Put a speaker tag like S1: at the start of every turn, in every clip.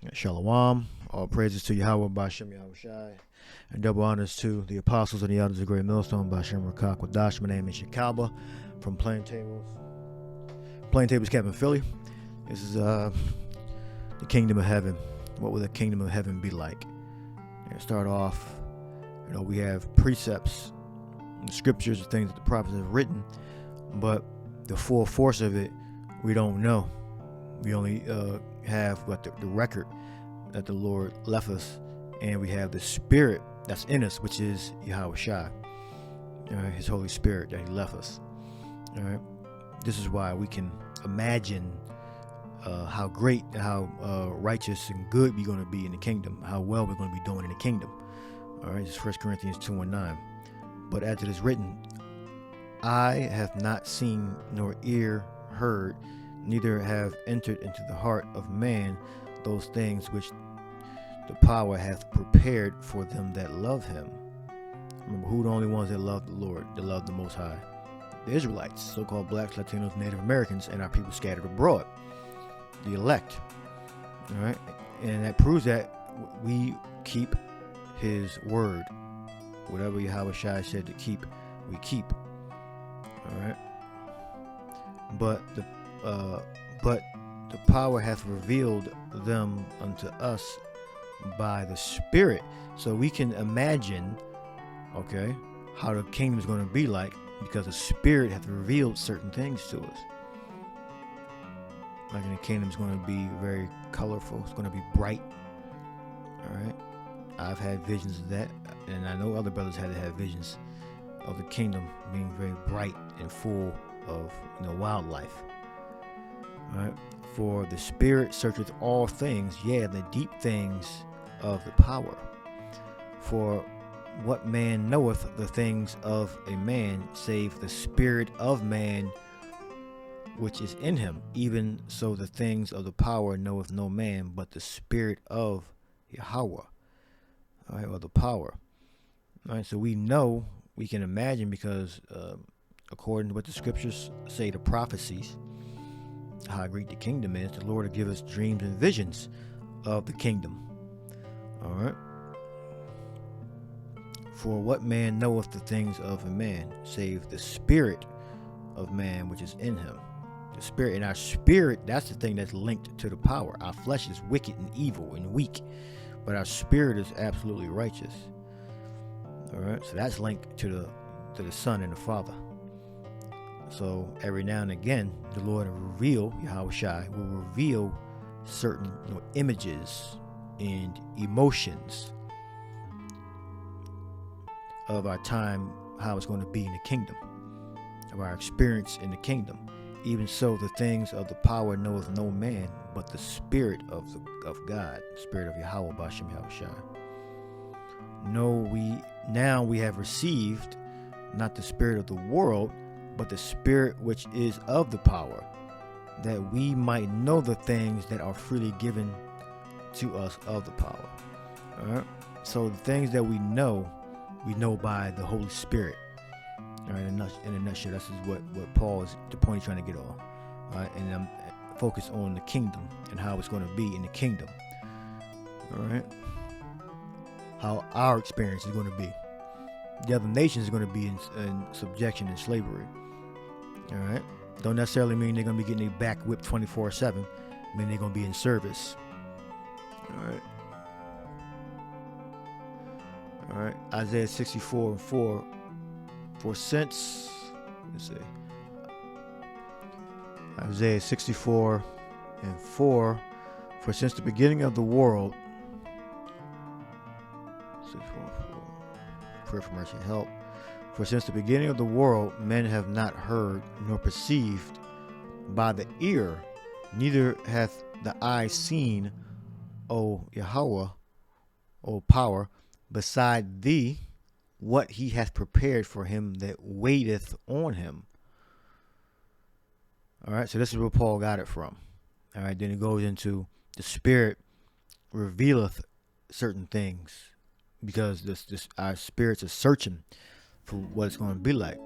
S1: Shalom. All praises to Yahweh Bashem Yahushai. And double honors to the apostles and the elders of Great Millstone Bashem Rakak Wadash. My name is Yakalba from Plaintables Cabin, Philly. This is the kingdom of heaven. What will the kingdom of heaven be like? And start off, we have precepts and scriptures and things that the prophets have written, but the full force of it, we don't know. We only have the record that the Lord left us, and we have the spirit that's in us, which is Yahweh Shai, his Holy Spirit that he left us. All right, this is why we can imagine how great, how righteous and good we're going to be in the kingdom, how well we're going to be doing in the kingdom. All right, this is 1 Corinthians 2:9. But as it is written, eye have not seen nor ear heard, neither have entered into the heart of man those things which the power hath prepared for them that love him. Remember, who are the only ones that love the Lord, that love the Most High? The Israelites, so-called blacks, Latinos, Native Americans, and our people scattered abroad, the elect. All right, and that proves that we keep his word. Whatever Yahweh Shai said to keep, we keep. All right, but the power hath revealed them unto us by the Spirit. So we can imagine, how the kingdom is going to be like, because the Spirit hath revealed certain things to us. Like, the kingdom is going to be very colorful. It's going to be bright. All right. I've had visions of that, and I know other brothers had to have visions of the kingdom being very bright and full of wildlife. All right. For the Spirit searcheth all things, yea, the deep things of the power. For what man knoweth the things of a man, save the spirit of man which is in him? Even so the things of the power knoweth no man, but the Spirit of Yahweh. All right, or the power. All right, so we know, we can imagine, because according to what the scriptures say, the prophecies, how great the kingdom is, the Lord will give us dreams and visions of the kingdom. All right. For what man knoweth the things of a man, save the spirit of man which is in him? The spirit, and our spirit, that's the thing that's linked to the power. Our flesh is wicked and evil and weak, but our spirit is absolutely righteous. All right, so that's linked to the Son and the Father. So every now and again, the Lord will reveal, Yahweh Shai will reveal certain images and emotions of our time, how it's going to be in the kingdom, of our experience in the kingdom. Even so, the things of the power knoweth no man, but the Spirit of God, the Spirit of Yahweh Bashem Yahushai. Now we have received not the spirit of the world, but the Spirit which is of the power, that we might know the things that are freely given to us of the power. All right? So the things that we know by the Holy Spirit. All right, in a nutshell, this is what Paul is, the point he's trying to get on. All right, and I'm focused on the kingdom and how it's going to be in the kingdom. All right, how our experience is going to be. The other nations are going to be in subjection and slavery. All right, don't necessarily mean they're going to be getting their back whipped 24/7. I mean they're going to be in service. All right, Isaiah 64:4. For since, Isaiah 64:4. For since the beginning of the world, 64:4. Prayer for mercy and help. For since the beginning of the world, men have not heard nor perceived by the ear, neither hath the eye seen, O Yahweh, O power, beside thee, what he hath prepared for him that waiteth on him. All right, so this is where Paul got it from. All right, then it goes into the Spirit revealeth certain things, because our spirits are searching for what it's going to be like.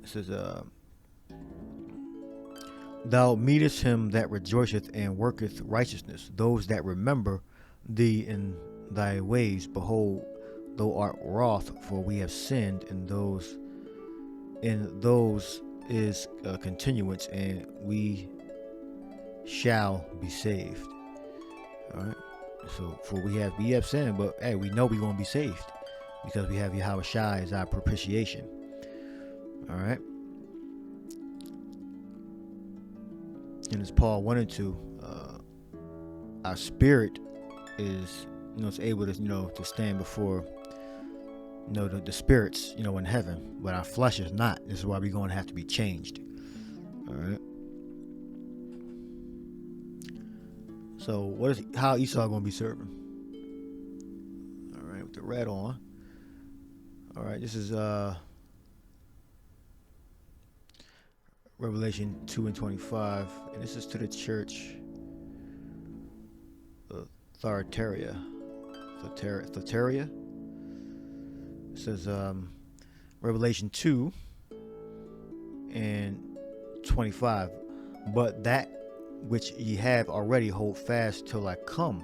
S1: It says, Thou meetest him that rejoiceth and worketh righteousness, those that remember thee in thy ways. Behold, thou art wroth, for we have sinned, and those is continuance, and we shall be saved. All right. So for we have sinned, but hey, we know we're gonna be saved because we have Yahushua as our propitiation. All right. And as Paul 1 and 2, our spirit is, it's able to, to stand before, the spirits, in heaven, but our flesh is not. This is why we're going to have to be changed. All right. So how Esau going to be serving? All right, with the red on. All right, this is Revelation 2 and 25, and this is to the church of Thyatira. It says Revelation 2 and 25, but that which ye have already hold fast till I come,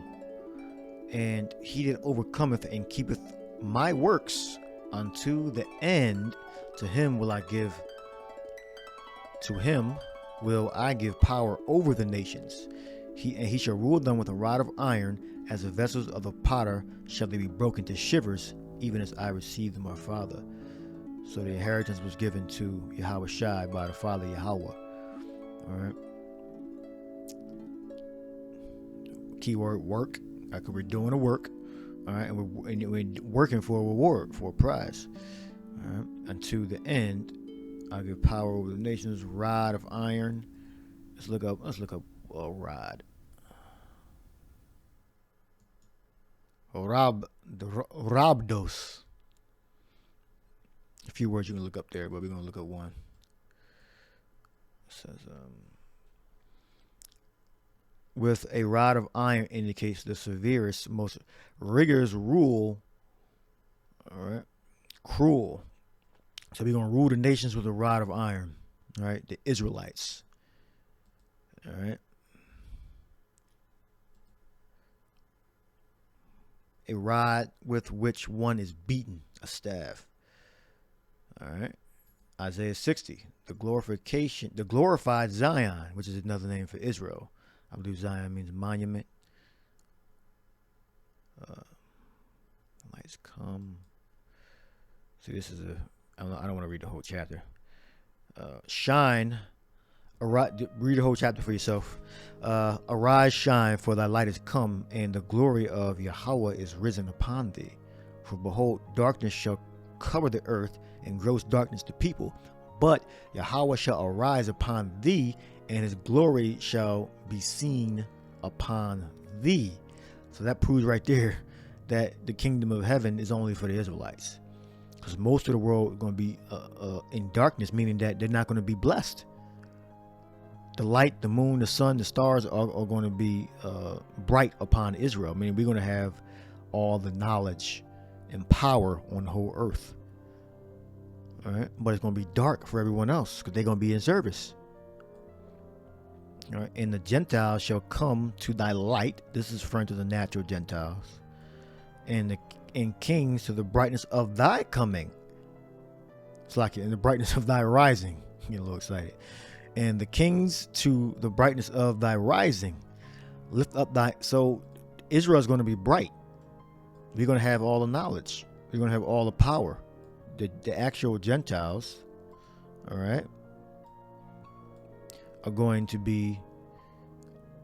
S1: and he that overcometh and keepeth my works unto the end, to him will I give power over the nations. He shall rule them with a rod of iron, as the vessels of the potter shall they be broken to shivers, even as I received of my Father. So the inheritance was given to Yahushua by the Father Yahweh. All right. Keyword work. Like we're doing the work. All right, and we're working for a reward, for a prize. All right. Unto the end, I give power over the nations, rod of iron. Let's look up rod. Rabdos. A few words you can look up there, but we're gonna look at one. It says with a rod of iron indicates the severest, most rigorous rule. All right, cruel. So we're gonna rule the nations with a rod of iron. All right, the Israelites. All right. A rod with which one is beaten, a staff. All right. Isaiah 60, the glorified Zion, which is another name for Israel. I believe Zion means monument. Lights come. See, this is I don't want to read the whole chapter. Shine. Read the whole chapter for yourself. Arise, shine, for thy light is come, and the glory of Yahweh is risen upon thee. For behold, darkness shall cover the earth, and gross darkness the people. But Yahweh shall arise upon thee, and his glory shall be seen upon thee. So that proves right there that the kingdom of heaven is only for the Israelites. Because most of the world is going to be in darkness, meaning that they're not going to be blessed. The light, the moon, the sun, the stars are going to be bright upon Israel. Meaning we're going to have all the knowledge and power on the whole earth. All right, but it's going to be dark for everyone else because they're going to be in service. All right, and the Gentiles shall come to thy light. This is referring to the natural Gentiles, and kings to the brightness of thy coming. It's like in the brightness of thy rising. You get a little excited. And the kings to the brightness of thy rising. Lift up thy. So Israel is going to be bright. We're going to have all the knowledge. We're going to have all the power. The actual Gentiles, all right, are going to be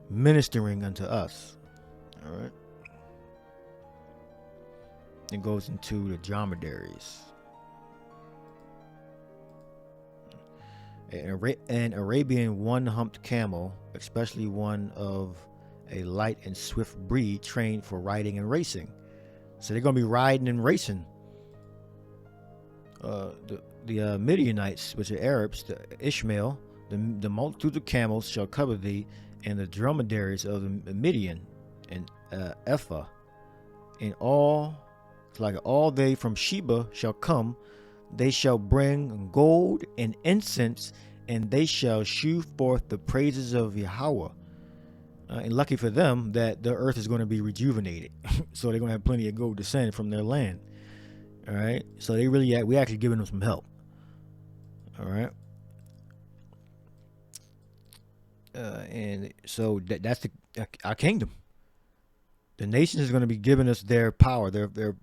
S1: ministering unto us. All right. It goes into the dromedaries. An Arabian one-humped camel, especially one of a light and swift breed, trained for riding and racing. So they're going to be riding and racing. The Midianites, which are Arabs, the Ishmael, the multitude of camels shall cover thee, and the dromedaries of the Midian, and Ephah, and all they from Sheba shall come. They shall bring gold and incense and they shall shew forth the praises of Yahweh. And lucky for them that the earth is going to be rejuvenated. So they're going to have plenty of gold descend from their land. All right. So we actually giving them some help. All right. And so that's our kingdom. The nations is going to be giving us their power, their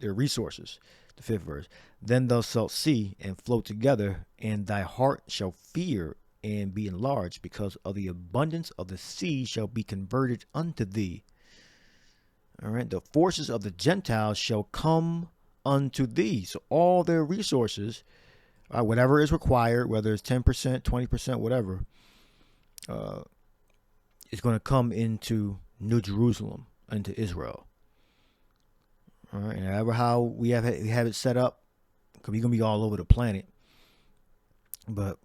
S1: resources. The 5th verse. Then thou shalt see and float together, and thy heart shall fear and be enlarged, because of the abundance of the sea shall be converted unto thee. All right. The forces of the Gentiles shall come unto thee. So all their resources, whatever is required, whether it's 10%, 20%, whatever, is going to come into New Jerusalem, into Israel. All right. And however how we have it set up, because we're going to be all over the planet, but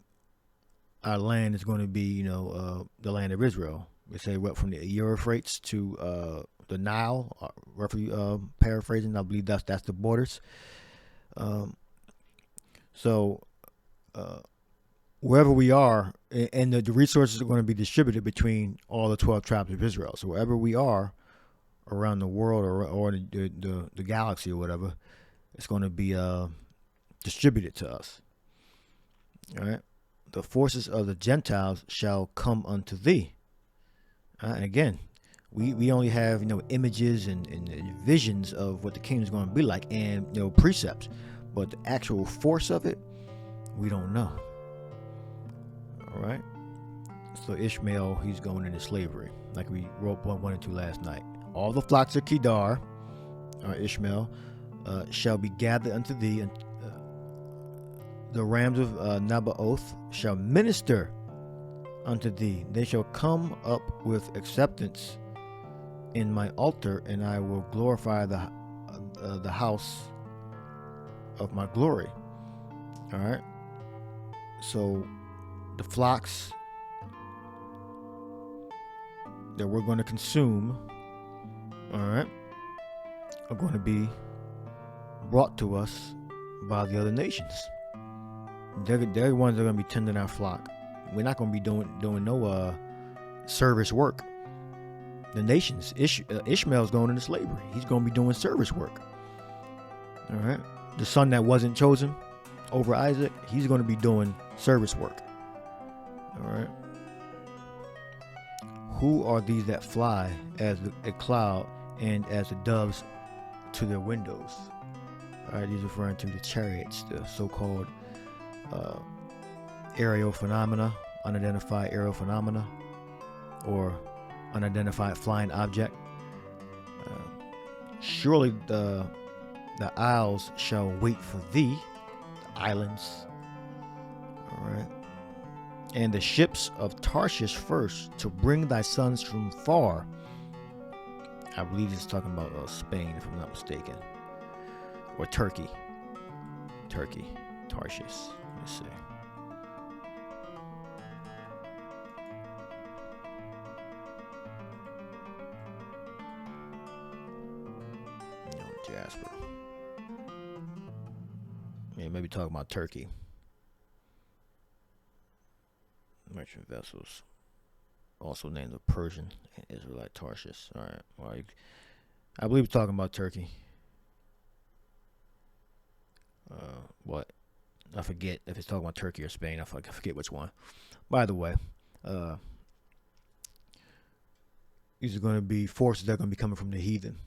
S1: our land is going to be, the land of Israel. We say what from the Euphrates to the Nile, roughly paraphrasing. I believe that's the borders. So wherever we are, and the resources are going to be distributed between all the 12 tribes of Israel. So wherever we are around the world or the galaxy or whatever, it's going to be distributed to us. All right. The forces of the Gentiles shall come unto thee. And again, we only have images and visions of what the kingdom is going to be like, and precepts, but the actual force of it, we don't know. All right. So Ishmael, he's going into slavery, like we wrote 1 and 2 last night. All the flocks of Kedar, Ishmael, shall be gathered unto thee, and the rams of Nabaoth shall minister unto thee. They shall come up with acceptance in my altar, and I will glorify the house of my glory. All right. So the flocks that we're going to consume, all right, are going to be brought to us by the other nations. They're the ones that are going to be tending our flock. We're not going to be doing no service work. The nations, Ishmael's going into slavery. He's going to be doing service work. All right. The son that wasn't chosen over Isaac, he's going to be doing service work. All right. Who are these that fly as a cloud and as the doves to their windows? All right. These referring to the chariots, the so-called aerial phenomena, unidentified aerial phenomena, or unidentified flying object. Surely the isles shall wait for thee, the islands. All right. And the ships of Tarshish first, to bring thy sons from far. I believe it's talking about Spain, if I'm not mistaken, or Turkey, Tarshish. Let's see. Jasper. Yeah, maybe talking about Turkey. Merchant vessels, also named the Persian and Israelite Tarshish. All right. Well, I believe it's talking about Turkey. What? I forget if it's talking about Turkey or Spain. I forget which one. By the way, these are going to be forces that are going to be coming from the heathen.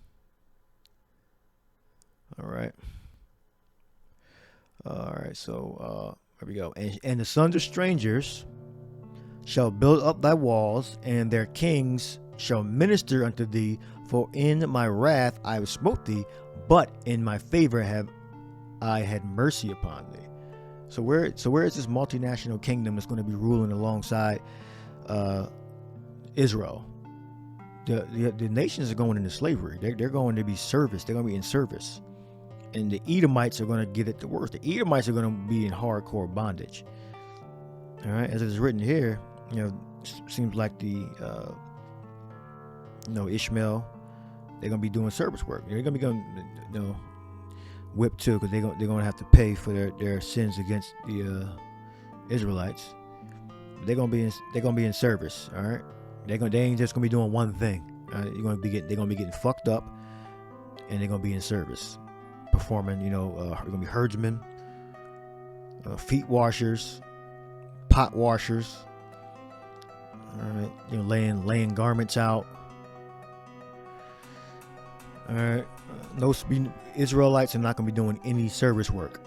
S1: All right. So here we go. And the sons of strangers shall build up thy walls, and their kings shall minister unto thee. For in my wrath I have smote thee, but in my favor have I had mercy upon thee. So where is this multinational kingdom that's going to be ruling alongside Israel? The nations are going into slavery. They're going to be serviced. They're going to be in service. And the Edomites are going to get it the worst. The Edomites are going to be in hardcore bondage. All right, as it is written here, seems like the Ishmael, they're going to be doing service work. They're going to be whipped too, because they're going to have to pay for their sins against the Israelites. They're gonna be in service. All right. They ain't just gonna be doing one thing. All right? They're gonna be getting fucked up, and they're gonna be in service, performing. They're gonna be herdsmen, feet washers, pot washers. All right. Laying garments out. All right. No Israelites are not gonna be doing any service work.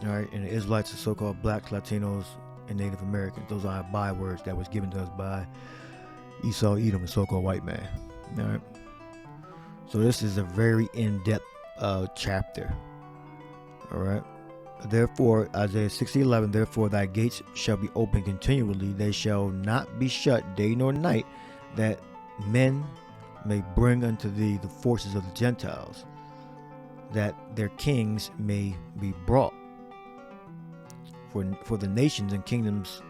S1: All right. And the Israelites are so-called blacks, Latinos, and Native Americans. Those are bywords that was given to us by Esau, Edom, the so-called white man. All right. So this is a very in-depth chapter. All right. Therefore, Isaiah 60:11, therefore thy gates shall be open continually, they shall not be shut day nor night, that men may bring unto thee the forces of the Gentiles, that their kings may be brought. For the nations and kingdoms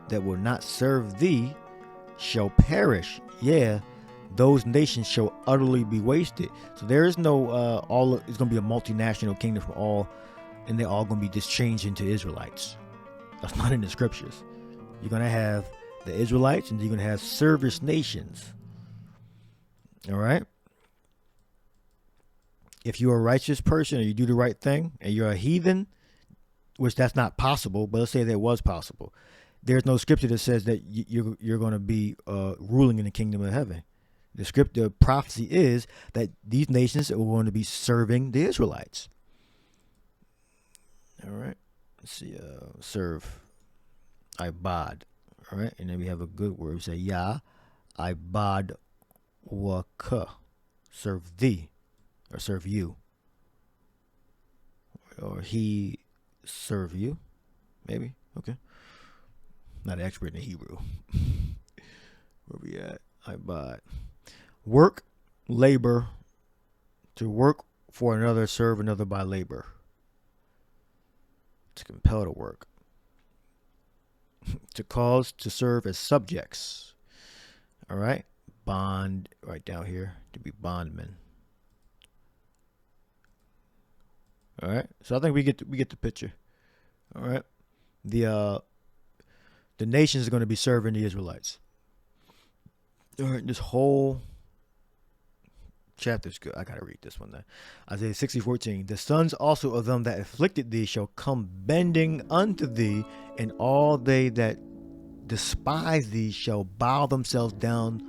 S1: that will not serve thee shall perish. Yeah, those nations shall utterly be wasted. So there is no it's going to be a multinational kingdom for all, and they're all going to be just changed into Israelites. That's not in the scriptures. You're going to have the Israelites, and you're going to have service nations. All right? If you're a righteous person, or you do the right thing, and you're a heathen, which that's not possible, but let's say that was possible. There's no scripture that says that you're going to be ruling in the kingdom of heaven. The prophecy is that these nations are going to be serving the Israelites. All right. Let's see. Serve. Ibad. All right. And then we have a good word. We say, Yah, Ibad, Waka. Serve thee. Or serve you. Or he serve you. Maybe. Okay. Not an expert in Hebrew. Where we at? Ibad. Work, labor. To work for another, serve another by labor. To compel to work. To cause to serve as subjects. All right. Bond, right down here, to be bondmen. All right. So I think we get the picture. All right. The nations are going to be serving the Israelites. All right. This whole chapter is good. I gotta read this one then. Isaiah 60:14. The sons also of them that afflicted thee shall come bending unto thee, and all they that despise thee shall bow themselves down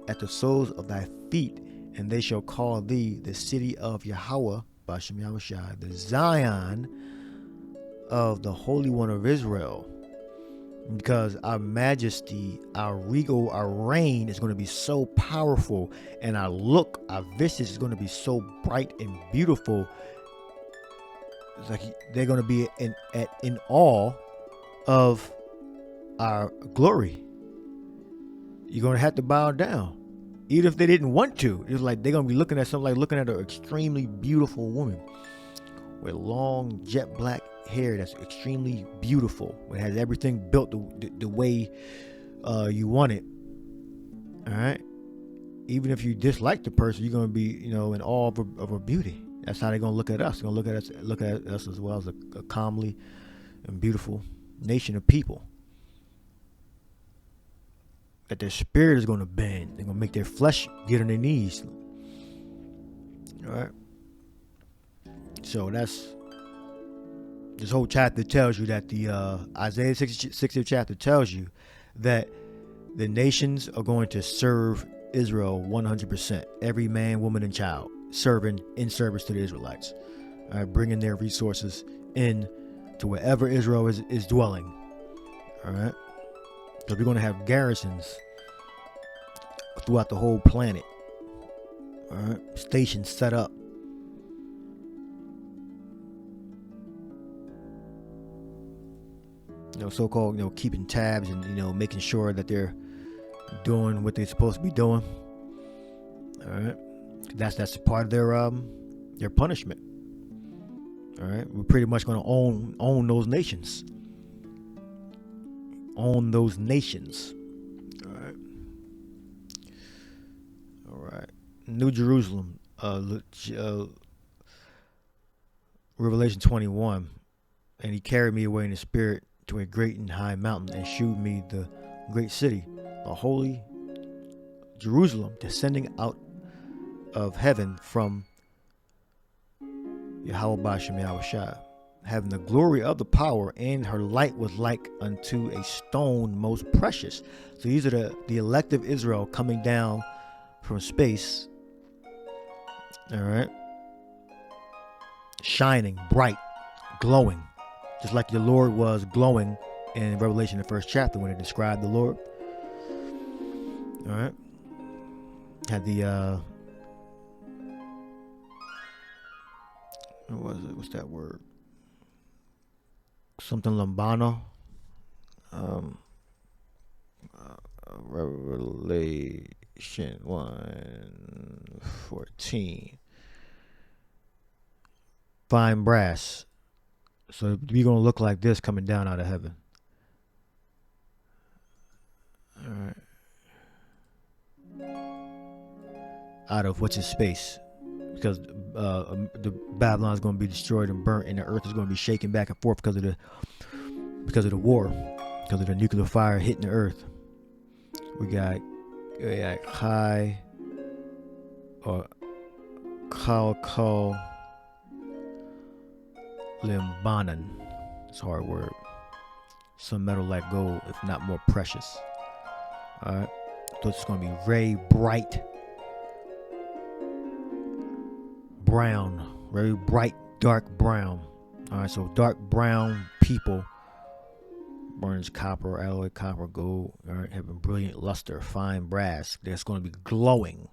S1: at the soles of thy feet, and they shall call thee the city of Yahweh, Bashem Yahushai, the Zion of the Holy One of Israel. Because our majesty, our regal, our reign is going to be so powerful, and our look, our visage is going to be so bright and beautiful. It's like they're going to be in awe of our glory. You're going to have to bow down, even if they didn't want to. It's like they're going to be looking at something like looking at an extremely beautiful woman with long jet black hair that's extremely beautiful. It has everything built the way you want it. All right. Even if you dislike the person, you're going to be, in awe of her beauty. That's how they're going to look at us. They're going to look at us as well as a calmly and beautiful nation of people. That their spirit is going to bend. They're going to make their flesh get on their knees. All right. So this whole chapter tells you that the Isaiah 60 chapter tells you that the nations are going to serve Israel 100%. Every man, woman, and child serving in service to the Israelites. All right, bringing their resources in to wherever Israel is dwelling. All right. So we're going to have garrisons throughout the whole planet. All right. Stations set up. So-called, keeping tabs and, making sure that they're doing what they're supposed to be doing. All right. That's part of their punishment. All right. We're pretty much going to own those nations. Own those nations. All right. All right. New Jerusalem. Revelation 21. And he carried me away in the spirit to a great and high mountain and shewed me the great city, the holy Jerusalem, descending out of heaven from Yakalba, having the glory of the power, and her light was like unto a stone most precious. So these are the elect of Israel coming down from space. All right. Shining, bright, glowing. Just like the Lord was glowing in Revelation, the 1st chapter, when it described the Lord. All right. Had the, what was it? What's that word? Something Lambano. Revelation 1:14. Fine brass. So we're going to look like this coming down out of heaven. All right. Out of which is space. Because the Babylon is going to be destroyed and burnt, and the earth is going to be shaken back and forth because of the war, because of the nuclear fire hitting the earth. We got high or Kalko Limbanan. It's a hard word. Some metal like gold, if not more precious. All right. So it's going to be very bright brown, very bright dark brown. All right, so dark brown people, burns copper, alloy copper, gold. All right, having brilliant luster, fine brass. That's going to be glowing.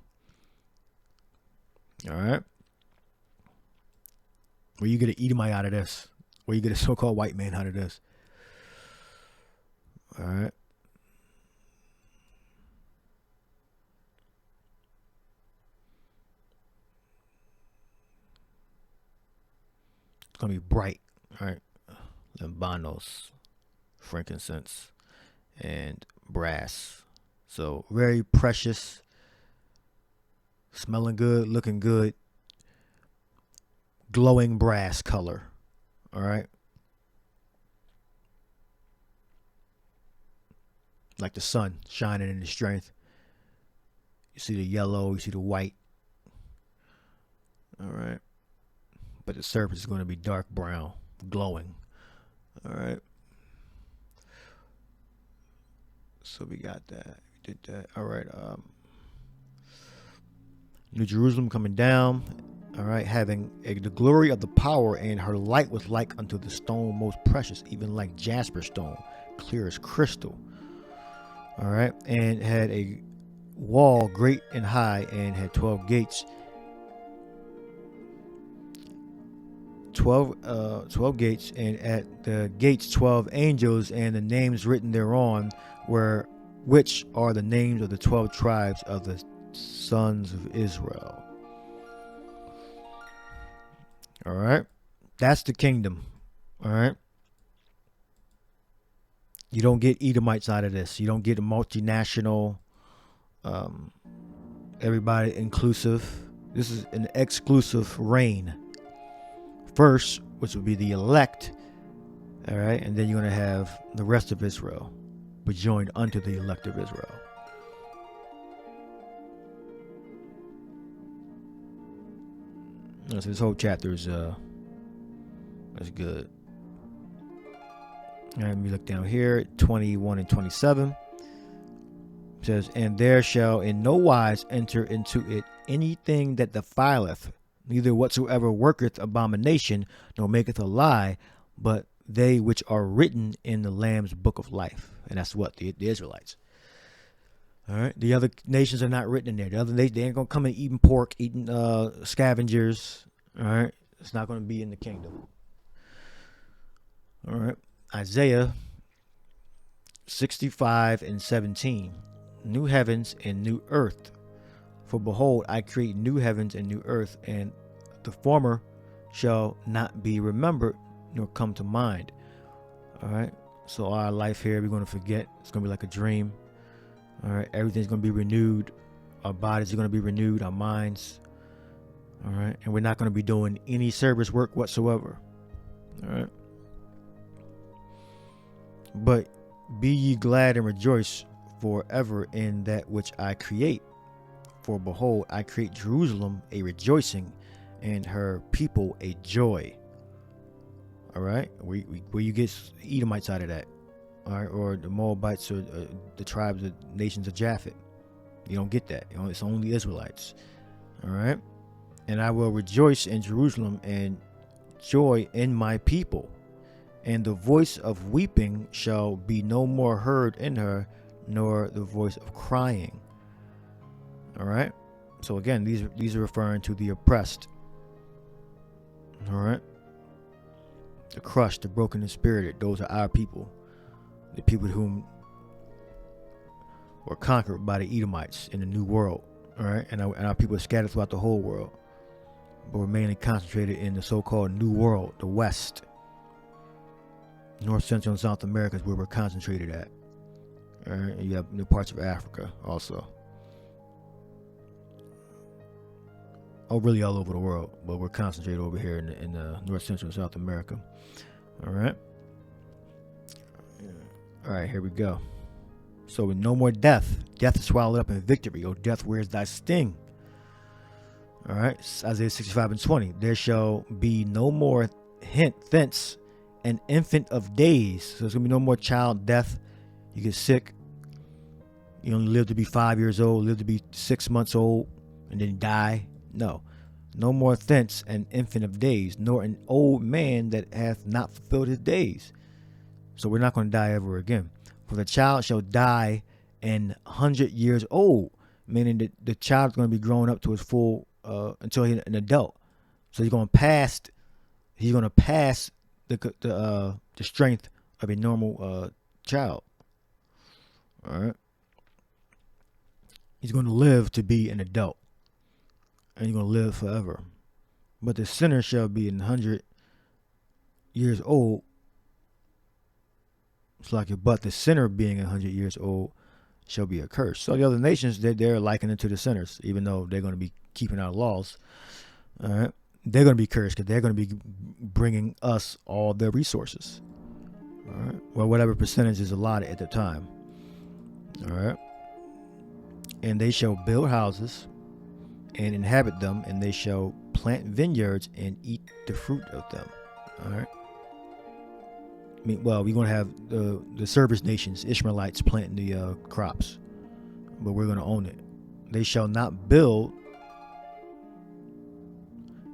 S1: All right. Where you get an Edomite out of this? Where you get a so-called white man out of this? All right. It's going to be bright, right? Lambanos, frankincense, and brass. So very precious, smelling good, looking good, glowing brass color. All right. Like the sun shining in its strength. You see the yellow, you see the white. All right. But the surface is going to be dark brown, glowing. All right. So we got that. We did that. All right. New Jerusalem coming down. All right. Having the glory of the power, and her light was like unto the stone most precious, even like jasper stone, clear as crystal. All right. And had a wall great and high, and had 12 gates. 12 gates, and at the gates 12 angels, and the names written thereon were, which are the names of the 12 tribes of the sons of Israel. All right, that's the kingdom. All right, you don't get Edomites out of this. You don't get a multinational, everybody inclusive. This is an exclusive reign. First, which would be the elect, all right, and then you're going to have the rest of Israel, but joined unto the elect of Israel. So this whole chapter is that's good. All right, let me look down here, 21 and 27. It says, and there shall in no wise enter into it anything that defileth, neither whatsoever worketh abomination, nor maketh a lie, but they which are written in the Lamb's book of life. And that's what? The Israelites. All right. The other nations are not written in there. The other nations, they ain't going to come and eating pork, eating scavengers. All right. It's not going to be in the kingdom. All right. Isaiah 65 and 17. New heavens and new earth. For behold, I create new heavens and new earth, and the former shall not be remembered nor come to mind. All right. So our life here, we're going to forget. It's going to be like a dream. All right. Everything's going to be renewed. Our bodies are going to be renewed. Our minds. All right. And we're not going to be doing any service work whatsoever. All right. But be ye glad and rejoice forever in that which I create. For behold, I create Jerusalem a rejoicing, and her people a joy. All right, where you get Edomites out of that, all right, or the Moabites, or the tribes, the nations of Japhet. You don't get that. It's only Israelites. All right, and I will rejoice in Jerusalem and joy in my people, and the voice of weeping shall be no more heard in her, nor the voice of crying. All right, so again, these are referring to the oppressed. All right, the crushed, the broken and spirited. Those are our people, the people whom were conquered by the Edomites in the New World. All right, and our people are scattered throughout the whole world, but we're mainly concentrated in the so-called New World, the West. North, Central, and South America is where we're concentrated at. All right, and you have new parts of Africa also. Oh, really all over the world, but we're concentrated over here in North, Central, and South America. All right. All right, here we go. So with no more death. Death is swallowed up in victory. O death, where is thy sting? All right, Isaiah 65:20. There shall be no more thence an infant of days. So there's going to be no more child death. You get sick. You only live to be 5 years old, live to be 6 months old, and then die. No more thence an infant of days, nor an old man that hath not fulfilled his days. So we're not going to die ever again. For the child shall die 100 years old, meaning that the child is going to be growing up to his full until he's an adult. So he's going to pass the strength of a normal child. All right, he's going to live to be an adult, and he's going to live forever. But the sinner shall be 100 years old. It's like it, but the sinner being 100 years old shall be accursed. So the other nations, they're likened it to the sinners, even though they're going to be keeping our laws. All right, they're going to be cursed because they're going to be bringing us all their resources. All right, well, whatever percentage is allotted at the time. All right, and they shall build houses and inhabit them, and they shall plant vineyards and eat the fruit of them. All right. I mean, well, we're going to have the service nations, Ishmaelites, planting the crops, but we're going to own it. They shall not build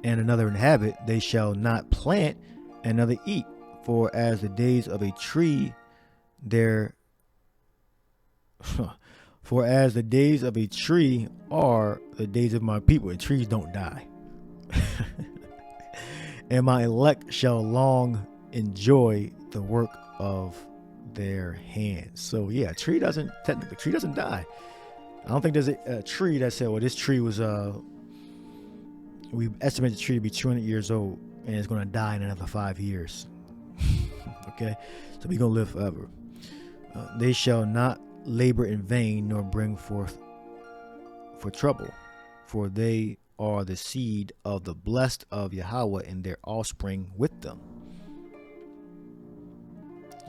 S1: and another inhabit. They shall not plant and another eat. For as the days of a tree, for as the days of a tree are the days of my people. And trees don't die. And my elect shall long enjoy the work of their hands. So yeah, tree doesn't die. I don't think there's a tree that said, well, this tree was we estimate the tree to be 200 years old and it's going to die in another 5 years. Okay, so we're going to live forever. They shall not labor in vain, nor bring forth for trouble, for they are the seed of the blessed of Yahweh, and their offspring with them.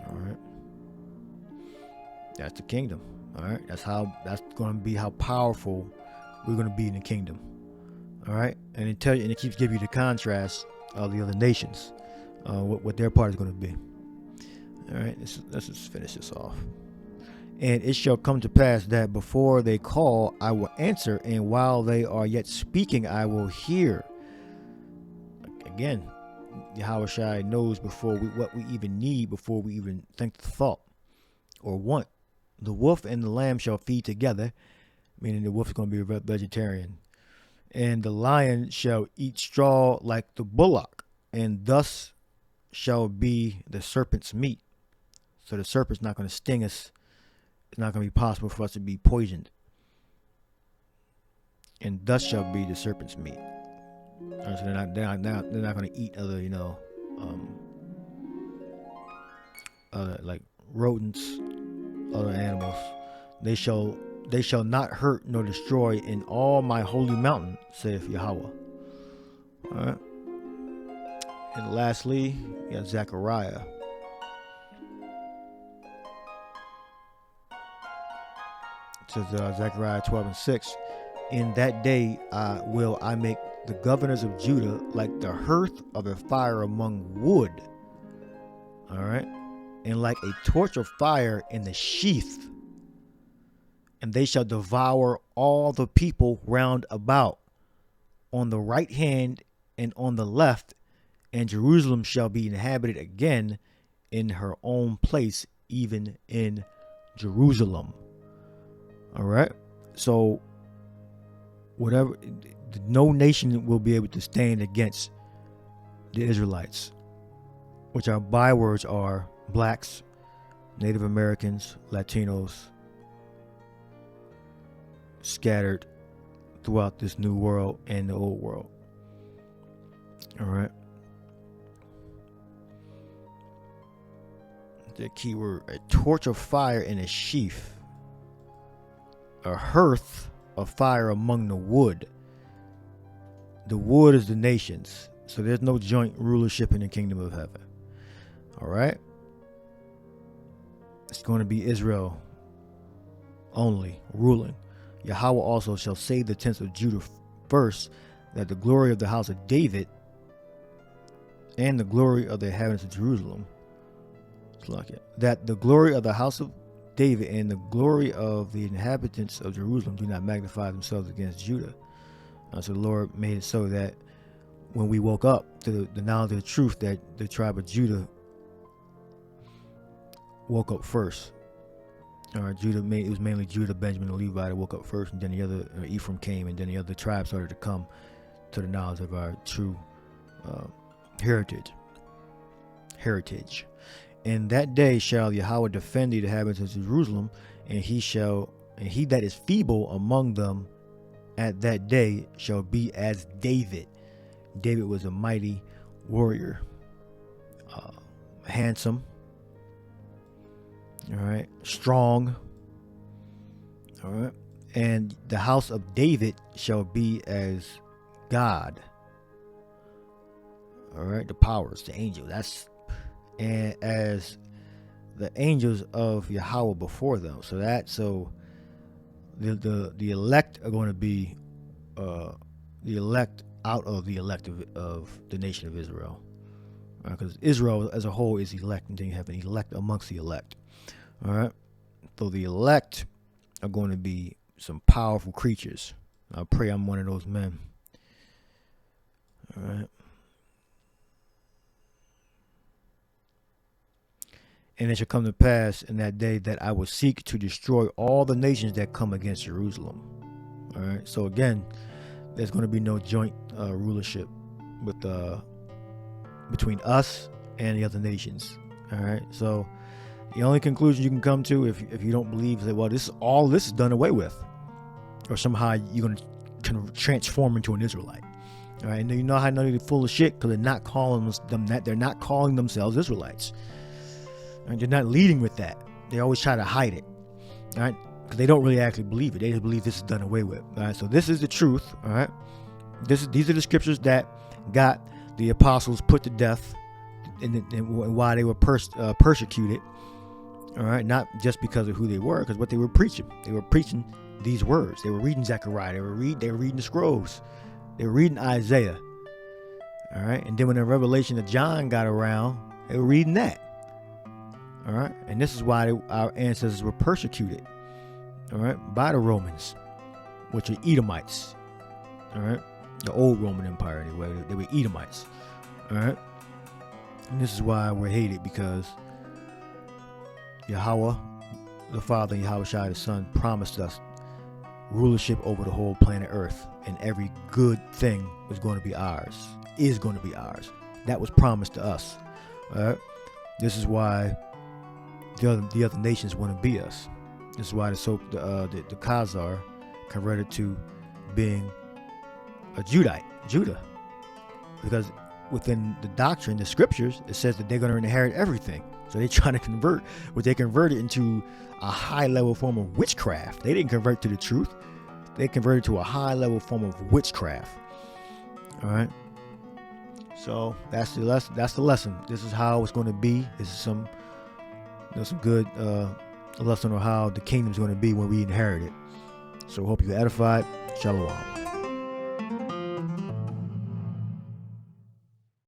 S1: All right, that's the kingdom. All right, that's going to be how powerful we're going to be in the kingdom. All right, and it keeps giving you the contrast of the other nations, what their part is going to be. All right, let's just finish this off. And it shall come to pass that before they call, I will answer, and while they are yet speaking, I will hear. Again, Yahushua knows what we even need before we even think the thought or want. The wolf and the lamb shall feed together, meaning the wolf is going to be a vegetarian. And the lion shall eat straw like the bullock, and thus shall be the serpent's meat. So the serpent's not going to sting us. It's not going to be possible for us to be poisoned. And thus shall be the serpent's meat. So they're not going to eat other, like rodents, other animals. They shall not hurt nor destroy in all my holy mountain, saith Yahweh. All right. And lastly, we got Zechariah. says Zechariah 12:6. In that day will I make the governors of Judah like the hearth of a fire among wood. All right. And like a torch of fire in the sheath. And they shall devour all the people round about on the right hand and on the left. And Jerusalem shall be inhabited again in her own place, even in Jerusalem. All right. So whatever, no nation will be able to stand against the Israelites, which our bywords are blacks, Native Americans, Latinos, scattered throughout this new world and the old world. All right. The key word: a torch of fire in a sheaf, a hearth of fire among the wood. The wood is the nations, so there's no joint rulership in the kingdom of heaven. All right. It's going to be Israel only ruling. Yahweh also shall save the tents of Judah first, that the glory of the house of David and the glory of the inhabitants of Jerusalem, that the glory of the house of David and the glory of the inhabitants of Jerusalem do not magnify themselves against Judah. So the Lord made it so that when we woke up to the knowledge of the truth, that the tribe of Judah woke up first. All right, it was mainly Judah, Benjamin, and Levi that woke up first, and then the other Ephraim came, and then the other tribes started to come to the knowledge of our true heritage. In that day shall Yahweh defend the inhabitants of Jerusalem, and he that is feeble among them at that day shall be as David. David was a mighty warrior, handsome, all right, strong, all right, and the house of David shall be as God. All right, the powers, the angels, and as the angels of Yahweh before them. So the elect are going to be the elect out of the elect of the nation of Israel, because Israel as a whole is elect, and then you have an elect amongst the elect. All right, so the elect are going to be some powerful creatures. I pray I'm one of those men. All right. And it shall come to pass in that day that I will seek to destroy all the nations that come against Jerusalem. All right. So again, there's going to be no joint rulership between us and the other nations. All right. So the only conclusion you can come to, if you don't believe that, well, this is done away with, or somehow you're going to transform into an Israelite. All right. And you know how they're full of shit, because they're not calling them that. They're not calling themselves Israelites. And they're not leading with that. They always try to hide it, all right? Because they don't really actually believe it. They just believe this is done away with. All right. So this is the truth. All right. These are the scriptures that got the apostles put to death, and why they were persecuted. All right. Not just because of who they were, because what they were preaching. They were preaching these words. They were reading Zechariah. They were reading the scrolls. They were reading Isaiah. All right. And then when the revelation of John got around, they were reading that. All right, and this is why our ancestors were persecuted, all right, by the Romans, which are Edomites, all right, the old Roman Empire anyway. They were Edomites, all right, and this is why we're hated, because Yahweh, the Father, and Yahweh Shai, the Son, promised us rulership over the whole planet Earth, and every good thing was going to be ours, is going to be ours. That was promised to us, all right. This is why the other nations want to be us. This is why the Khazar converted to being a Judah, because within the doctrine, the scriptures, it says that they're going to inherit everything. So they're trying to convert, but they converted into a high level form of witchcraft. They didn't convert to the truth. They converted to a high level form of witchcraft. All right. So that's the lesson. This is how it's going to be. This is some good lesson on how the kingdom is going to be when we inherit it. So hope you're edified. Shalom.